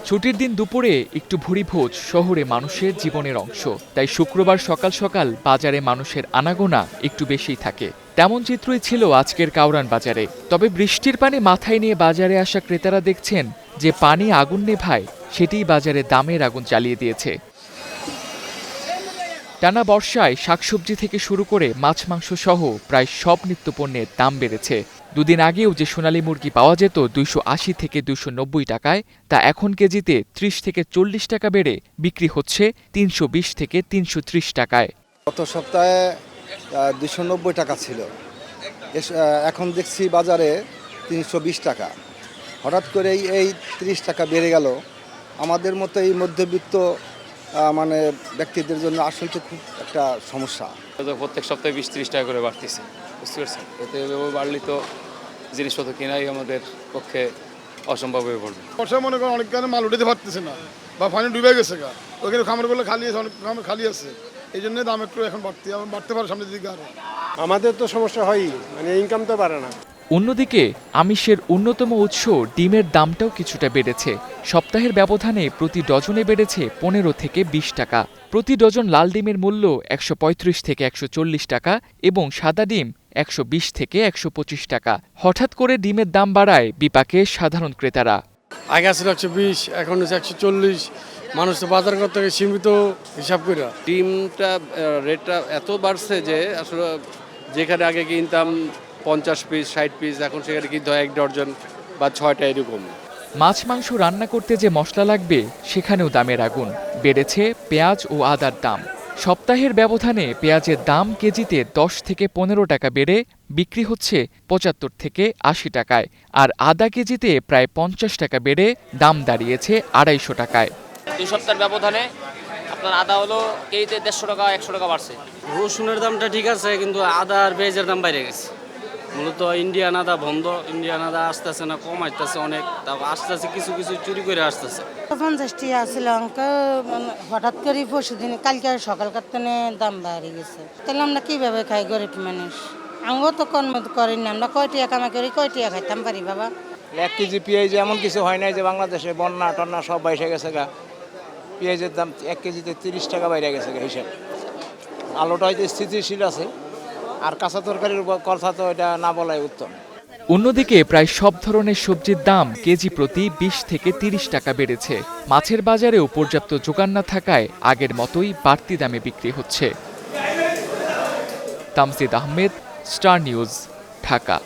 ছুটির দিন দুপুরে একটু ভুরিভোজ শহরে মানুষের জীবনের অংশ। তাই শুক্রবার সকাল সকাল বাজারে মানুষের আনাগোনা একটু বেশিই থাকে। তেমন চিত্রই ছিল আজকের কাউরান বাজারে। তবে বৃষ্টির পানি মাথায় নিয়ে বাজারে আসা ক্রেতারা দেখছেন যে পানি আগুন নেভায়, সেটিই বাজারে দামের আগুন জ্বালিয়ে দিয়েছে। টানা বর্ষায় শাকসবজি থেকে শুরু করে মাছ মাংস সহ প্রায় সব নিত্যপণ্যের দাম বেড়েছে। দুদিন আগেও যে সোনালী মুরগি পাওয়া যেত 280 থেকে 290 টাকায়, তা এখন কেজিতে 30 থেকে 40 টাকা বেড়ে বিক্রি হচ্ছে 320 থেকে 330 টাকায়। গত সপ্তাহে 290 টাকা ছিল, এখন দেখছি বাজারে 320 টাকা। হঠাৎ করেই এই 30 টাকা বেড়ে গেল। আমাদের মতো এই মধ্যবিত্ত মানে ব্যক্তিদের জন্য আসলে তো খুব একটা সমস্যা। প্রত্যেক সপ্তাহে 20-30 টাকা করে বাড়তেছে, বুঝতে পারছেন? এতে বাড়লে তো জিনিসপত্র কেনাই আমাদের পক্ষে অসম্ভব হয়ে পড়বে। বর্ষা মনে করেন অনেক কারণে মাল উঠাতে পারতেছে না, বা পানি ডুবে গেছে গা, ওইখানে খামারগুলো খালি আছে, অনেক খামার খালি আছে, এই জন্য দাম একটু এখন বাড়তে পারে সামনের দিকে আরো। আমাদের তো সমস্যা হয়ই, মানে ইনকাম তো বাড়ে না। অন্যদিকে আমিষের অন্যতম উৎস ডিমের দামটাও কিছুটা বেড়েছে। সপ্তাহের ব্যবধানে প্রতি ডজনে বেড়েছে 15 থেকে 20 টাকা। প্রতি ডজন লাল ডিমের মূল্য 135 থেকে 140 টাকা এবং সাদা ডিম 120 থেকে 125 টাকা। হঠাৎ করে ডিমের দাম বাড়ায় বিপাকে সাধারণ ক্রেতারা। আগে ছিল 120, এখন হচ্ছে 140। মানুষ তো বাজার করতে সীমিত হিসাব করে। ডিমটা রেটটা এত বাড়ছে যে আসলে যেখানে আগে কিনতাম 50 পিস 60 পিস, এখন সেখানে কিনতে হয় 1 ডজন বা 6টা এরকম। মাছ মাংস রান্না করতে যে মশলা লাগবে সেখানেও দামের আগুন। বেড়েছে পেঁয়াজ ও আদার দাম। সপ্তাহের ব্যবধানে পেঁয়াজের দাম কেজিতে 10 থেকে 15 টাকা বেড়ে বিক্রি হচ্ছে 75 থেকে 80 টাকায়, আর আদা কেজিতে প্রায় 50 টাকা বেড়ে দাম দাঁড়িয়েছে 250 টাকায়। 2 সপ্তাহের ব্যবধানে আপনার আদা হলো কেজিতে 150 টাকা 100 টাকা বাড়ছে। রসুনের দামটা ঠিক আছে, কিন্তু আদা আর পেঁয়াজের দাম বাইরে গেছে। মূলত ইন্ডিয়ান আদা বন্ধ, ইন্ডিয়ান আদা আসতেছে না, কম আসতেছে অনেক, তারপর আসতেছে কিছু কিছু চুরি করে আসতেছে। 50 টাকা ছিল অঙ্ক, হঠাৎ করে পরশু দিন কালকে সকাল কাটতে দাম বাড়ে গেছে। তাহলে আমরা কিভাবে খাই গরিব মানুষ? আমিও তো কর্ম করি না, আমরা কয় টাকা কামাই করি, কয় টাকা খাইতাম পারি বাবা? 1 কেজি পেঁয়াজ এমন কিছু হয় নাই যে বাংলাদেশে বন্যা টন্যা সব বাইরে গেছে গা। পেঁয়াজের দাম 1 কেজিতে 30 টাকা বাইরে গেছে গা হিসাব। আলুটা হয়তো স্থিতিশীল আছে, আর কাঁচা তরকারির কথা তো এটা না বলাই উত্তম। অন্যদিকে প্রায় সব ধরনের সবজির দাম কেজি প্রতি 20 থেকে 30 টাকা বেড়েছে। মাছের বাজারেও পর্যাপ্ত যোগান না থাকায় আগের মতোই বাড়তি দামে বিক্রি হচ্ছে। Tamjid Ahmed, star news, Dhaka.